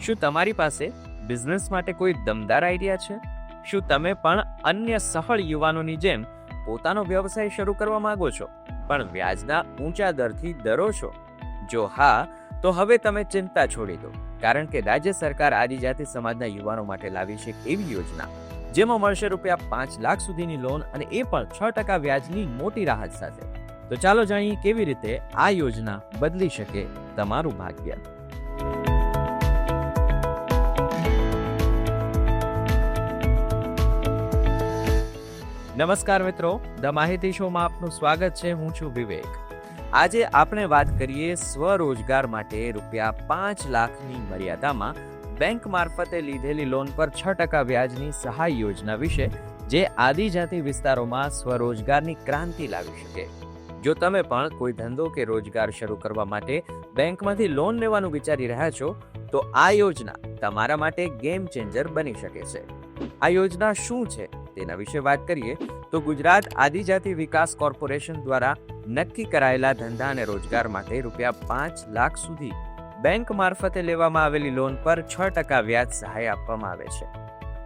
શું તમારી પાસે બિઝનેસ માટે કોઈ દમદાર આઈડિયા છે? શું તમે પણ અન્ય સફળ યુવાનોની જેમ પોતાનો વ્યવસાય શરૂ કરવા માંગો છો, પણ વ્યાજના ઊંચા દરથી ડરો છો? જો હા, તો હવે તમે ચિંતા છોડી દો, કારણ કે રાજ્ય સરકાર આદિજાતિ સમાજના યુવાનો માટે લાવી છે એવી યોજના જેમાં મળશે ₹5 લાખ સુધીની લોન, અને એ પણ 6% વ્યાજની મોટી રાહત સાથે. તો ચાલો જાણીએ કેવી રીતે આ યોજના બદલી શકે તમારું ભાગ્ય. નમસ્કાર મિત્રો, ધ માહિતી શોમાં આપનું સ્વાગત છે. હું છું વિવેક. આજે આપણે વાત કરીએ સ્વરોજગાર માટે ₹5 લાખની મર્યાદામાં બેંક મારફતે લીધેલી લોન પર 6% વ્યાજની સહાય યોજના વિશે, જે આદિજાતિ વિસ્તારોમાં સ્વરોજગારની ક્રાંતિ લાવી શકે. જો તમે પણ કોઈ ધંધો કે રોજગાર શરૂ કરવા માટે બેંકમાંથી લોન લેવાનું વિચારી રહ્યા છો, તો આ યોજના તમારા માટે ગેમ ચેન્જર બની શકે છે. આ યોજના શું છે તેના વિશે વાત કરીએ તો ગુજરાત આદિજાતિ વિકાસ કોર્પોરેશન દ્વારા નક્કી કરાયેલા ધંધા અને રોજગાર માટે ₹5 લાખ સુધી બેંક મારફતે લેવામાં આવેલી લોન પર 6% વ્યાજ સહાય આપવામાં આવે છે.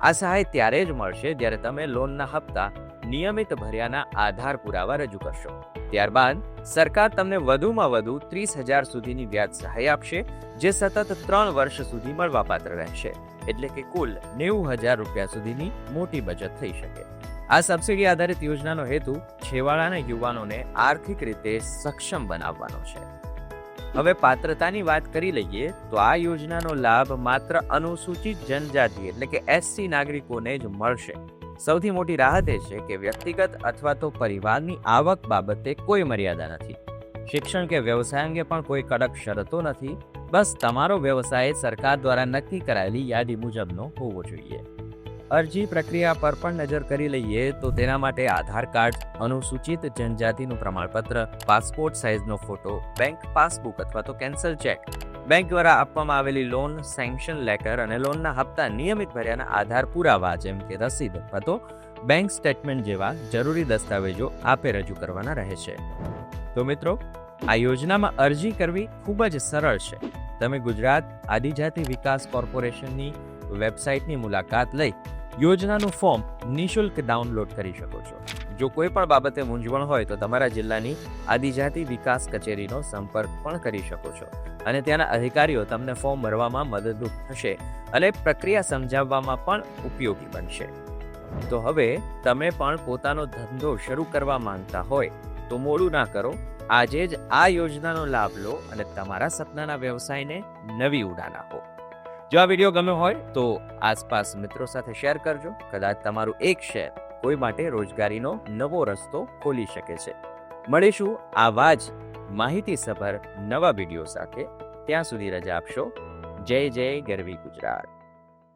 આ સહાય ત્યારે જ મળશે જ્યારે તમે લોનના હપ્તા નિયમિત ભર્યાના આધાર પુરાવા રજૂ કરશો. ત્યારબાદ સરકાર તમને વધુમાં વધુ 30,000 સુધીની વ્યાજ સહાય આપશે, જે સતત 3 વર્ષ સુધી મળવાપાત્ર રહેશે. એટલે કે કુલ ₹90,000 સુધીની મોટી બચત થઈ શકે. આ સબસિડી આધારિત યોજનાનો હેતુ છેવાડાના યુવાનોને આર્થિક રીતે સક્ષમ બનાવવાનો છે. હવે પાત્રતાની વાત કરી લઈએ તો આ યોજનાનો લાભ માત્ર અનુસૂચિત જનજાતિ એટલે કે SC નાગરિકોને જ મળશે. સૌથી મોટી રાહત એ છે કે વ્યક્તિગત અથવા તો પરિવારની આવક બાબતે કોઈ મર્યાદા નથી. શિક્ષણ કે વ્યવસાય અંગે પણ કોઈ કડક શરતો નથી. બસ તમારો વ્યવસાય સરકાર દ્વારા નક્કી કરાયેલી યાદી મુજબનો હોવો જોઈએ. અરજી પ્રક્રિયા પર પણ નજર કરી લઈએ તો તેના માટે આધાર કાર્ડ, અનુસૂચિત જનજાતિનું પ્રમાણપત્ર, પાસપોર્ટ સાઇઝનો ફોટો, બેંક પાસબુક અથવા તો કેન્સલ ચેક, બેંક દ્વારા આપવામાં આવેલી લોન સેન્ક્શન લેટર અને લોનના હપ્તા નિયમિત ભર્યાના આધાર પુરાવા જેમ કે રસીદ અથવા તો બેંક સ્ટેટમેન્ટ જેવા જરૂરી દસ્તાવેજો આપે રજૂ કરવાના રહે છે. તો મિત્રો, આ યોજનામાં અરજી કરવી ખૂબ જ સરળ છે. તમે ગુજરાત આદિજાતિ વિકાસ કોર્પોરેશનની વેબસાઇટની મુલાકાત લઈ યોજનાનું ફોર્મ નિઃશુલ્ક ડાઉનલોડ કરી શકો છો. જો કોઈ પણ બાબતે મૂંઝવણ હોય તો તમારા જિલ્લાની આદિજાતિ વિકાસ કચેરીનો સંપર્ક પણ કરી શકો છો, અને ત્યાંના અધિકારીઓ તમને ફોર્મ ભરવામાં મદદરૂપ થશે અને પ્રક્રિયા સમજાવવામાં પણ ઉપયોગી બનશે. તો હવે તમે પણ પોતાનો ધંધો શરૂ કરવા માંગતા હોય તો મોડું ના કરો. આજે જ આ યોજનાનો લાભ લો અને તમારા સપનાના વ્યવસાયને નવી ઉડાન આપો. જો આ વિડીયો ગમ્યો હોય તો આસપાસ મિત્રો સાથે શેર કરજો. કદાચ તમારું એક શેર કોઈ માટે રોજગારીનો નવો રસ્તો ખોલી શકે છે. મળીશું આવા જ માહિતીસભર નવા વિડીયો સાથે. ત્યાં સુધી રજા આપશો. જય જય ગરવી ગુજરાત.